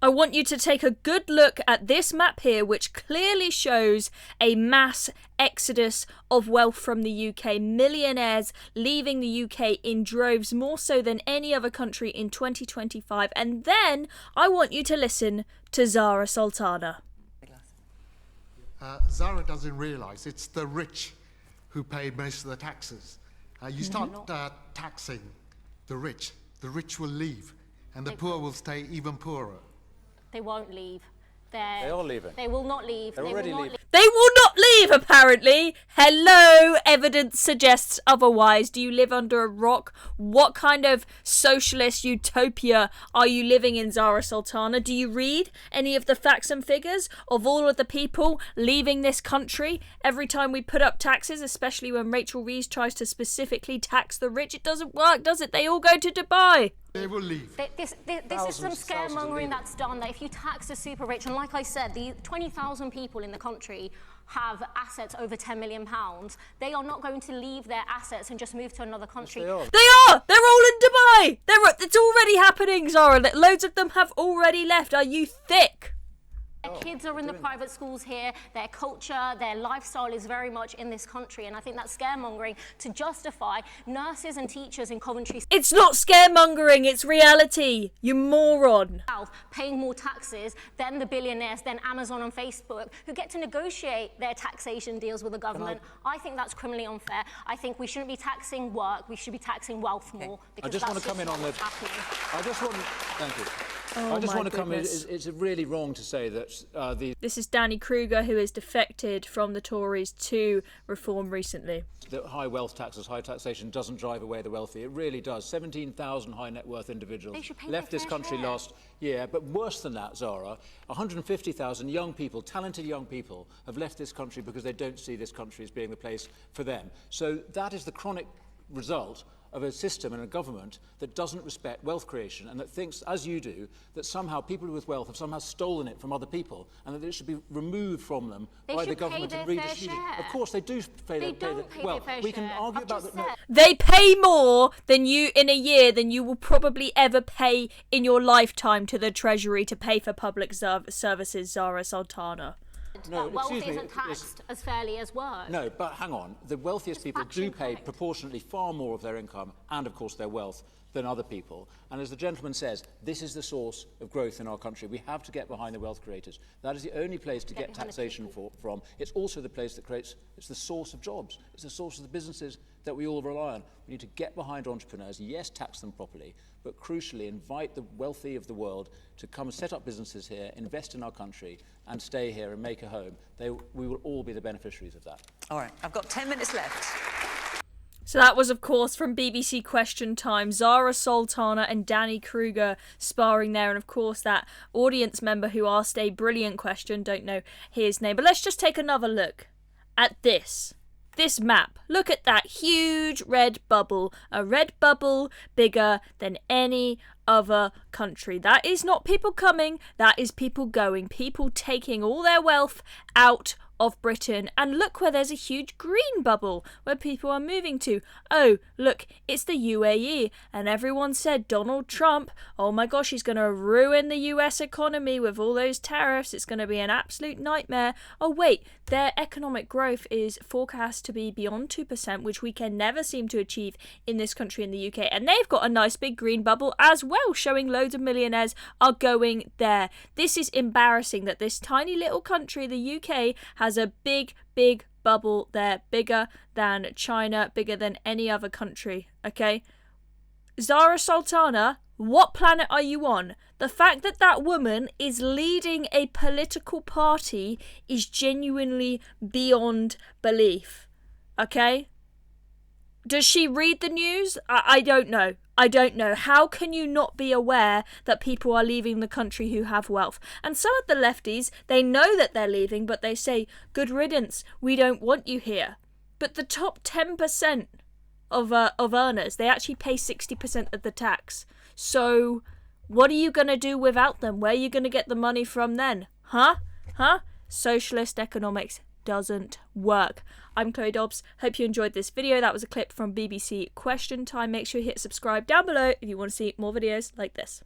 I want you to take a good look at this map here, which clearly shows a mass exodus of wealth from the UK. Millionaires leaving the UK in droves, more so than any other country in 2025. And then I want you to listen to Zarah Sultana. Zarah doesn't realise it's the rich who pay most of the taxes. You start taxing the rich will leave, and the poor will stay even poorer. They won't leave. They are leaving. They will not leave. They're already leaving. They will not leave, apparently. Hello, evidence suggests otherwise. Do you live under a rock? What kind of socialist utopia are you living in, Zarah Sultana? Do you read any of the facts and figures of all of the people leaving this country? Every time we put up taxes, especially when Rachel Reeves tries to specifically tax the rich, it doesn't work, does it? They all go to Dubai. They will leave. This is some scaremongering that's done. That if you tax the super rich, and like I said, the 20,000 people in the country have assets over £10 million, they are not going to leave their assets and just move to another country. Yes, They are! They're all in Dubai! It's already happening, Zara. Loads of them have already left. Are you thick? Their kids are in the private schools here, their culture, their lifestyle is very much in this country, and I think that's scaremongering to justify nurses and teachers in Coventry It's not scaremongering, it's reality, you moron. South paying more taxes than the billionaires, than Amazon and Facebook, who get to negotiate their taxation deals with the government. I think that's criminally unfair. I think we shouldn't be taxing work, we should be taxing wealth more. Because I just want to come in on the... Thank you. I just want to come in. It's really wrong to say that This is Danny Kruger, who has defected from the Tories to Reform recently. The high wealth taxes, high taxation doesn't drive away the wealthy. It really does. 17,000 high net worth individuals left this country last year. But worse than that, Zara, 150,000 young people, talented young people, have left this country because they don't see this country as being the place for them. So that is the chronic result of a system and a government that doesn't respect wealth creation and that thinks, as you do, that somehow people with wealth have somehow stolen it from other people and that it should be removed from them by the government and redistributed. Of course, they do pay their well, we can argue about that. No. They pay more than you in a year than you will probably ever pay in your lifetime to the Treasury to pay for public services, Zarah Sultana. No, wealth isn't taxed as fairly as work. No, but hang on. The wealthiest people do pay proportionately far more of their income and, of course, their wealth than other people. And as the gentleman says, this is the source of growth in our country. We have to get behind the wealth creators. That is the only place to get taxation from. It's also the place that creates, it's the source of jobs. It's the source of the businesses that we all rely on. We need to get behind entrepreneurs, yes, tax them properly, but crucially invite the wealthy of the world to come and set up businesses here, invest in our country, and stay here and make a home. We will all be the beneficiaries of that. All right, I've got 10 minutes left. So that was, of course, from BBC Question Time. Zarah Sultana and Danny Kruger sparring there. And, of course, that audience member who asked a brilliant question, don't know his name. But let's just take another look at this map. Look at that huge red bubble. A red bubble bigger than any other country. That is not people coming, that is people going. People taking all their wealth out of Britain. And look where there's a huge green bubble where people are moving to. Oh, look, it's the UAE. And everyone said Donald Trump, oh my gosh, he's going to ruin the US economy with all those tariffs. It's going to be an absolute nightmare. Oh wait, their economic growth is forecast to be beyond 2%, which we can never seem to achieve in this country in the UK. And they've got a nice big green bubble as well, showing loads of millionaires are going there. This is embarrassing that this tiny little country, the UK, has a big bubble there, bigger than China, bigger than any other country, okay? Zarah Sultana, what planet are you on? The fact that that woman is leading a political party is genuinely beyond belief, okay? Does she read the news? I don't know. I don't know. How can you not be aware that people are leaving the country who have wealth? And some of the lefties, they know that they're leaving, but they say, good riddance, we don't want you here. But the top 10% of earners, they actually pay 60% of the tax. So what are you going to do without them? Where are you going to get the money from then? Huh? Socialist economics doesn't work. I'm Chloe Dobbs. Hope you enjoyed this video. That was a clip from BBC Question Time. Make sure you hit subscribe down below if you want to see more videos like this.